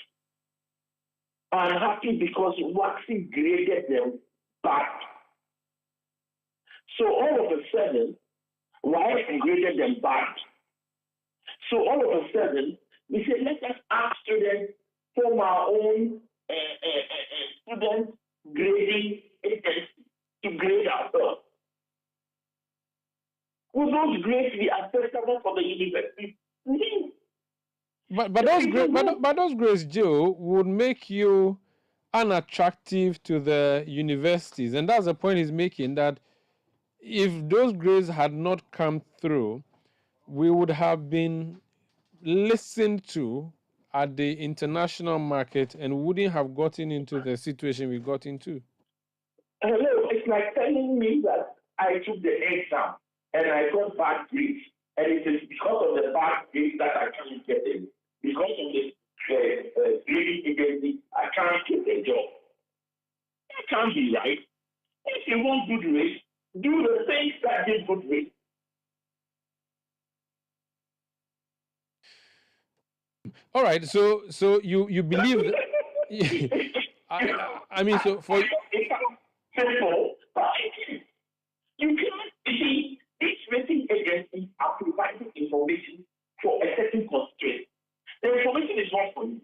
are unhappy because Waxy graded them bad. So all of a sudden, why graded them bad? So all of a sudden, we say, let us ask students from our own student grading agency to grade ourselves. Will those grades be acceptable for the university? But those grades, Joe, would make you unattractive to the universities, and that's the point he's making. That if those grades had not come through, we would have been listened to at the international market and wouldn't have gotten into the situation we got into. Hello, it's like telling me that I took the exam and I got bad grades, and it is because of the bad grades that I can't get in. Because of the grading agency, I can't get a job. That can't be right. If you want good grades, do the things that give good grades. All right, so you believe that, I mean, so for simple, but you cannot see each rating agency are providing information for a certain constraint. The information is not for you.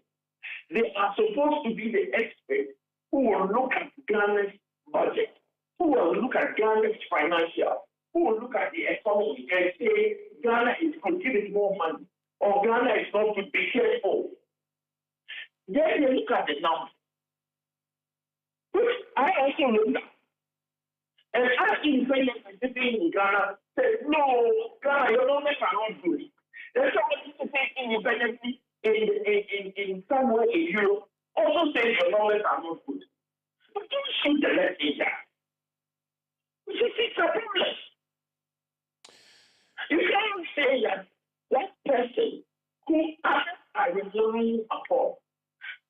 They are supposed to be the experts who will look at Ghana's budget, who will look at Ghana's financial, who will look at the economy and say Ghana is going to give it more money, or Ghana is not to be careful. Then they look at the numbers, which I also looked at. And I independently sitting in Ghana said, no, Ghana, your numbers are not good. Then somebody sitting independently in somewhere in Europe also says your numbers are not good. But don't shoot the left agent. Which is it's a problem. You can't say that that person who others are relying upon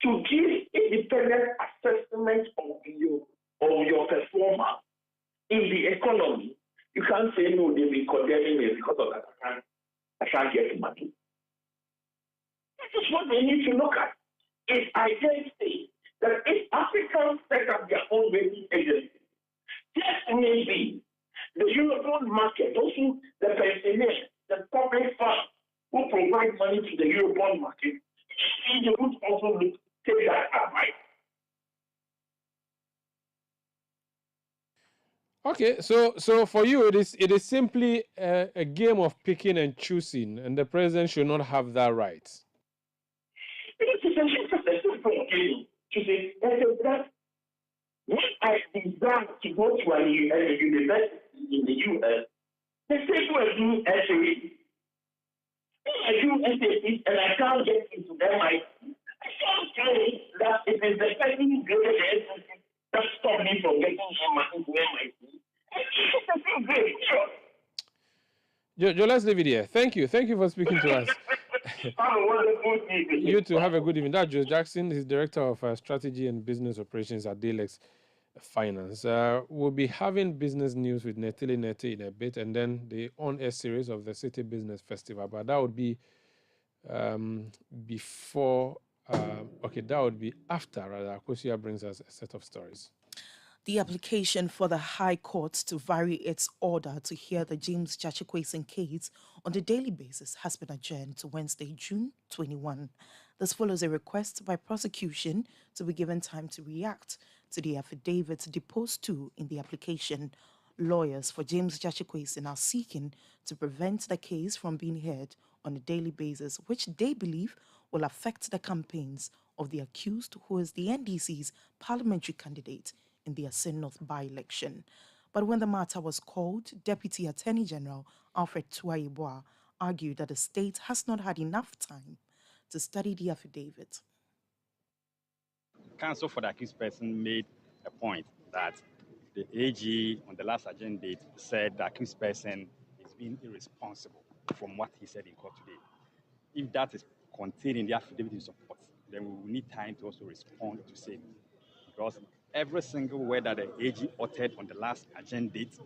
to give independent assessment of your performance in the economy, you can't say no, they'll be condemning me because of that. I can't get money. This is what they need to look at. It's identity. That if Africans set up their own rating agency, just maybe the Eurobond market, those who, the pensioners, the public funds who provide money to the Eurobond market, they would also take that advice. Okay, so for you, it is simply a game of picking and choosing, and the president should not have that right. It is a simple game to say that when I designed to go to a university in the U.S., they say go and do SAE. When I do SAE and I can't get into MIT, I can't say that it is the person graded SAE that stopped me from getting into MIT. It's a simple game, sure. Joe, let's leave it here. Thank you for speaking to us. Have a wonderful evening. You too, have a good evening. That's Joe Jackson. He's Director of Strategy and Business Operations at Dalex finance. We'll be having business news with Netili Neti in a bit, and then the on-air series of the City Business Festival. But that would be before. That would be after. Rather, Kosia brings us a set of stories. The application for the High Court to vary its order to hear the James Jachikwason case on a daily basis has been adjourned to Wednesday, June 21. This follows a request by prosecution to be given time to react to the affidavits deposed to in the application. Lawyers for James Jachikwason are seeking to prevent the case from being heard on a daily basis, which they believe will affect the campaigns of the accused, who is the NDC's parliamentary candidate in the Asin North by-election. But when the matter was called, Deputy Attorney General Alfred Tuaibwa argued that the state has not had enough time to study the affidavit. Counsel for the accused person made a point that the AG on the last agenda date said the accused person is being irresponsible from what he said in court today. If that is contained in the affidavit in support, then we will need time to also respond to say, because every single word that the AG uttered on the last agenda date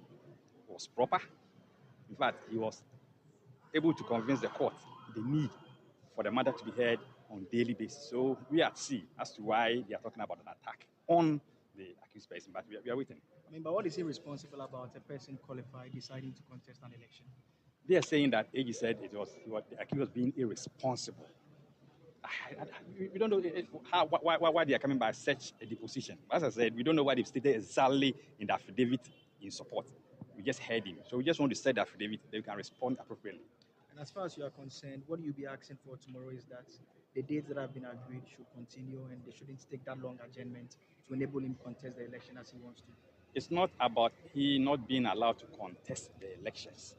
was proper. In fact, he was able to convince the court the need for the matter to be heard on a daily basis. So we are at sea as to why they are talking about an attack on the accused person, but we are waiting. I mean, but what is irresponsible about a person qualified deciding to contest an election? They are saying that AG said the accused was being irresponsible. We don't know why they are coming by such a deposition. As I said, we don't know what they've stated exactly in the affidavit in support. We just heard him. So we just want to set the affidavit, they can respond appropriately. And as far as you are concerned, what you'll be asking for tomorrow is that the dates that have been agreed should continue and they shouldn't take that long adjournment to enable him to contest the election as he wants to. It's not about he not being allowed to contest the elections.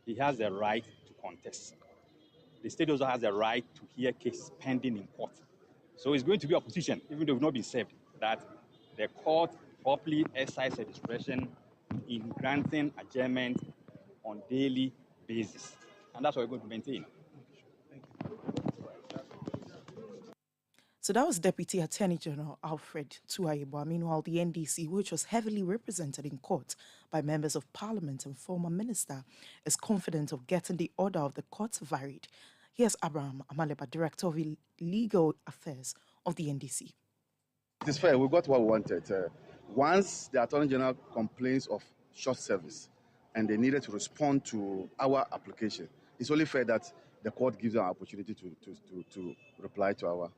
He has the right to contest. The state also has the right to hear cases pending in court. So it's going to be opposition, even though we've not been served, that the court properly exercise their discretion in granting adjournment on daily basis. And that's what we're going to maintain. So that was Deputy Attorney General Alfred Tuaibwa. Meanwhile, the NDC, which was heavily represented in court by members of parliament and former minister, is confident of getting the order of the court varied. Here's Abraham Amaleba, Director of Legal Affairs of the NDC. It is fair. We got what we wanted. Once the Attorney General complains of short service and they needed to respond to our application, it's only fair that the court gives them an opportunity to reply to our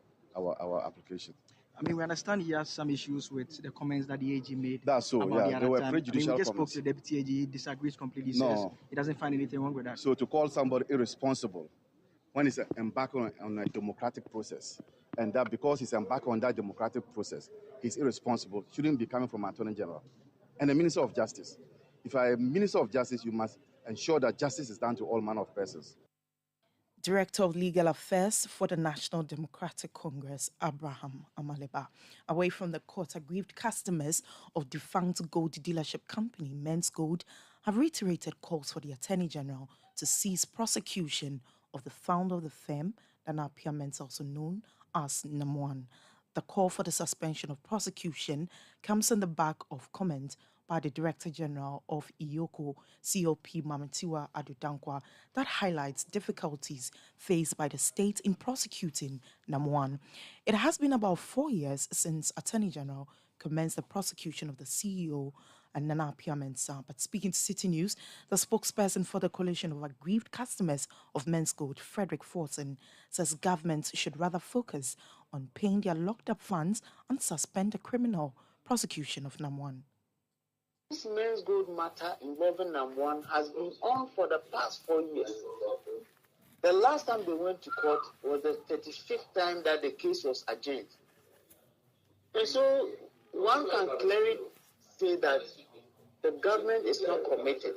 application. I mean, we understand he has some issues with the comments that the AG made. That's so, yeah. They were prejudicial we just comments. spoke to the Deputy AG, he disagrees completely. No. Says he doesn't find anything wrong with that. So to call somebody irresponsible when he's embarked on a democratic process, and that because he's embarked on that democratic process, he's irresponsible, shouldn't be coming from Attorney General and the Minister of Justice. If you're a Minister of Justice, you must ensure that justice is done to all manner of persons. Director of Legal Affairs for the National Democratic Congress, Abraham Amaleba. Away from the court, aggrieved customers of defunct gold dealership company Menzgold have reiterated calls for the Attorney General to cease prosecution of the founder of the firm, Dana Piaments, also known as Namuan. The call for the suspension of prosecution comes on the back of comment by the Director General of IOCO, COP Mamatiwa Adudankwa, that highlights difficulties faced by the state in prosecuting Namuan. It has been about 4 years since Attorney General commenced the prosecution of the CEO and Nana Piamensa. But speaking to City News, the spokesperson for the coalition of aggrieved customers of Menzgold, Frederick Forson, says governments should rather focus on paying their locked-up funds and suspend the criminal prosecution of Namuan. This Menzgold matter involving Namuan has been on for the past 4 years. The last time they went to court was the 35th time that the case was adjourned. And so one can clearly say that the government is not committed.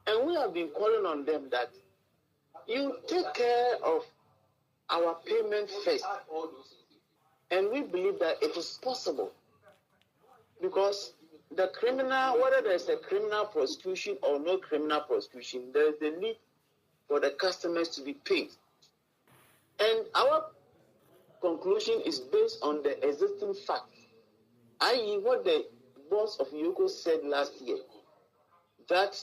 And we have been calling on them that you take care of our payment first. And we believe that it is possible. Because the criminal, whether there's a criminal prosecution or no criminal prosecution, there is the need for the customers to be paid. And our conclusion is based on the existing fact i.e., what the boss of Yoko said last year, that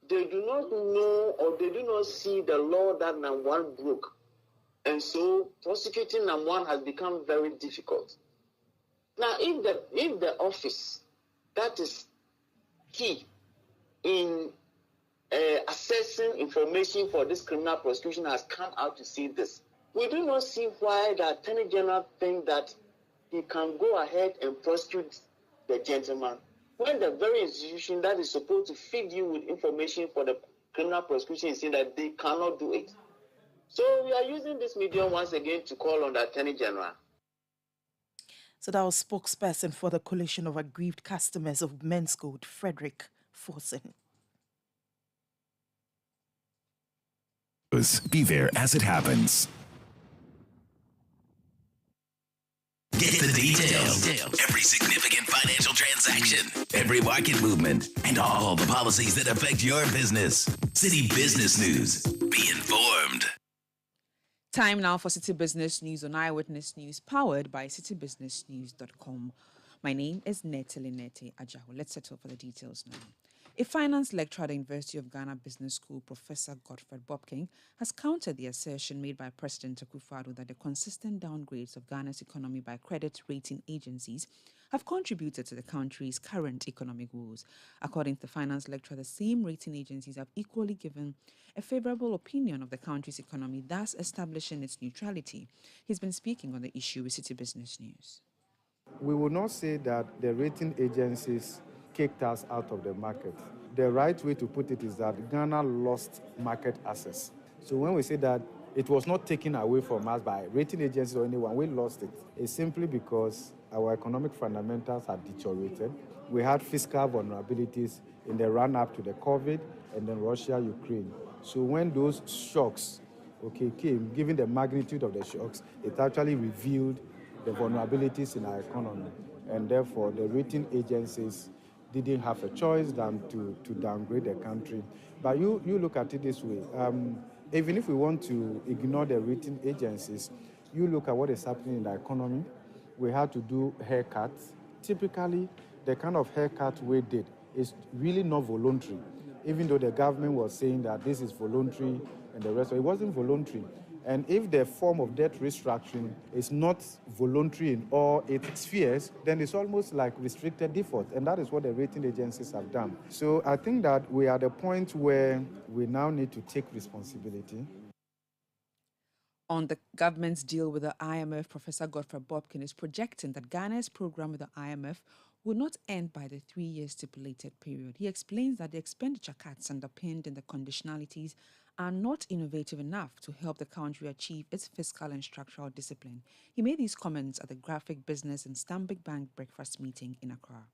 they do not know or they do not see the law that Namwan broke. And so prosecuting Namwan has become very difficult. Now, if the office that is key in assessing information for this criminal prosecution has come out to see this, we do not see why the Attorney General think that he can go ahead and prosecute the gentleman when the very institution that is supposed to feed you with information for the criminal prosecution is saying that they cannot do it. So we are using this medium once again to call on the Attorney General. So that was spokesperson for the Coalition of Aggrieved Customers of Menzgold, Frederick Forsen. Be there as it happens. Get the details. Every significant financial transaction, every market movement, and all the policies that affect your business. City Business News. Be informed. Time now for City Business News on Eyewitness News, powered by citybusinessnews.com. My name is Nete Ajahu. Let's settle for the details now. A finance lecturer at the University of Ghana Business School, Professor Godfred Bobking, has countered the assertion made by President Akufo-Addo that the consistent downgrades of Ghana's economy by credit rating agencies have contributed to the country's current economic woes. According to the finance lecturer, the same rating agencies have equally given a favorable opinion of the country's economy, thus establishing its neutrality. He's been speaking on the issue with City Business News. We will not say that the rating agencies kicked us out of the market. The right way to put it is that Ghana lost market access. So when we say that it was not taken away from us by rating agencies or anyone, we lost it. It's simply because our economic fundamentals had deteriorated. We had fiscal vulnerabilities in the run-up to the COVID and then Russia-Ukraine. So when those shocks came, given the magnitude of the shocks, it actually revealed the vulnerabilities in our economy. And therefore, the rating agencies didn't have a choice than to downgrade the country. But you look at it this way. Even if we want to ignore the rating agencies, you look at what is happening in the economy. We had to do haircuts. Typically, the kind of haircut we did is really not voluntary, even though the government was saying that this is voluntary and the rest of it wasn't voluntary. And if the form of debt restructuring is not voluntary in all its spheres, then it's almost like restricted default. And that is what the rating agencies have done. So I think that we are at a point where we now need to take responsibility. On the government's deal with the IMF, Professor Godfred Bobkin is projecting that Ghana's program with the IMF will not end by the 3-year stipulated period. He explains that the expenditure cuts underpinned in the conditionalities are not innovative enough to help the country achieve its fiscal and structural discipline. He made these comments at the Graphic Business and Stanbic Bank breakfast meeting in Accra.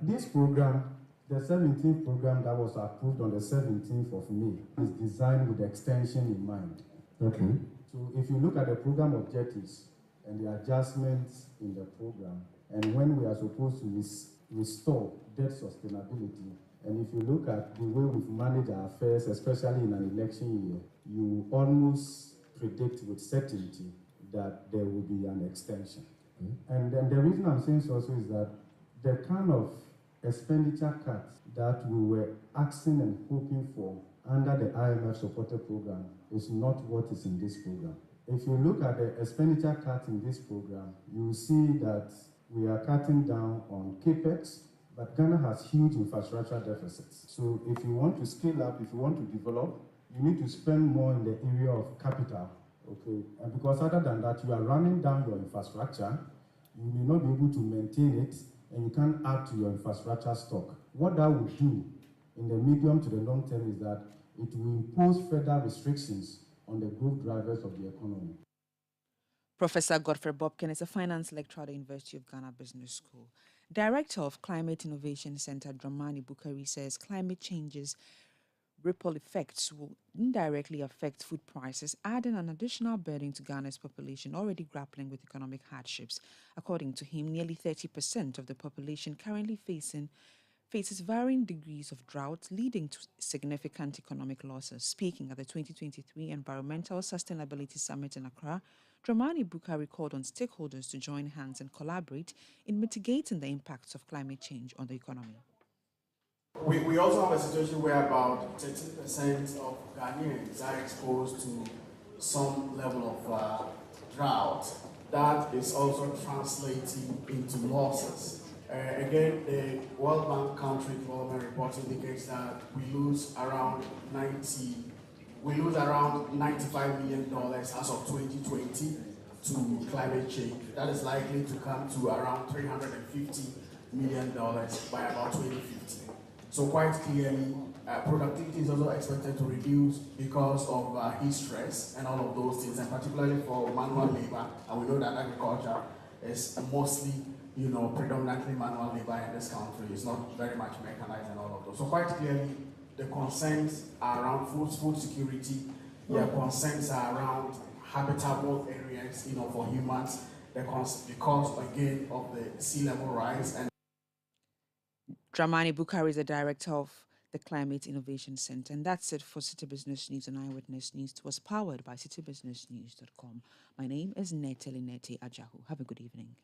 This program, the 17th program that was approved on the 17th of May, is designed with extension in mind. Okay. So if you look at the program objectives and the adjustments in the program, and when we are supposed to restore debt sustainability, and if you look at the way we've managed our affairs, especially in an election year, you almost predict with certainty that there will be an extension. And then the reason I'm saying so also is that the kind of expenditure cuts that we were asking and hoping for under the IMF-supported program is not what is in this program. If you look at the expenditure cut in this program, you will see that we are cutting down on capex, but Ghana has huge infrastructure deficits. So if you want to scale up, if you want to develop, you need to spend more in the area of capital, okay? And because other than that, you are running down your infrastructure, you may not be able to maintain it, and you can't add to your infrastructure stock. What that would do in the medium to the long term is that it will impose further restrictions on the growth drivers of the economy. Professor Godfred Bobkin is a finance lecturer at the University of Ghana Business School. Director of Climate Innovation Center, Dramani Bukari, says climate change's ripple effects will indirectly affect food prices, adding an additional burden to Ghana's population already grappling with economic hardships. According to him, nearly 30% of the population currently faces varying degrees of drought, leading to significant economic losses. Speaking at the 2023 Environmental Sustainability Summit in Accra, Dramani Bukhari called on stakeholders to join hands and collaborate in mitigating the impacts of climate change on the economy. We also have a situation where about 13% of Ghanaians are exposed to some level of drought. That is also translating into losses. Again, the World Bank Country Development Report indicates that we lose around $95 million as of 2020 to climate change. That is likely to come to around $350 million by about 2050. So quite clearly, productivity is also expected to reduce because of heat stress and all of those things, and particularly for manual labor. And we know that agriculture is mostly, predominantly manual labor in this country. It's not very much mechanized and all of those. So quite clearly, the concerns are around food security. The concerns are around habitable areas, for humans. Because again of the sea level rise. And Dramani Bukhari is the director of the Climate Innovation Center. And that's it for City Business News and Eyewitness News. It was powered by citybusinessnews.com. My name is Nete Ajahu. Have a good evening.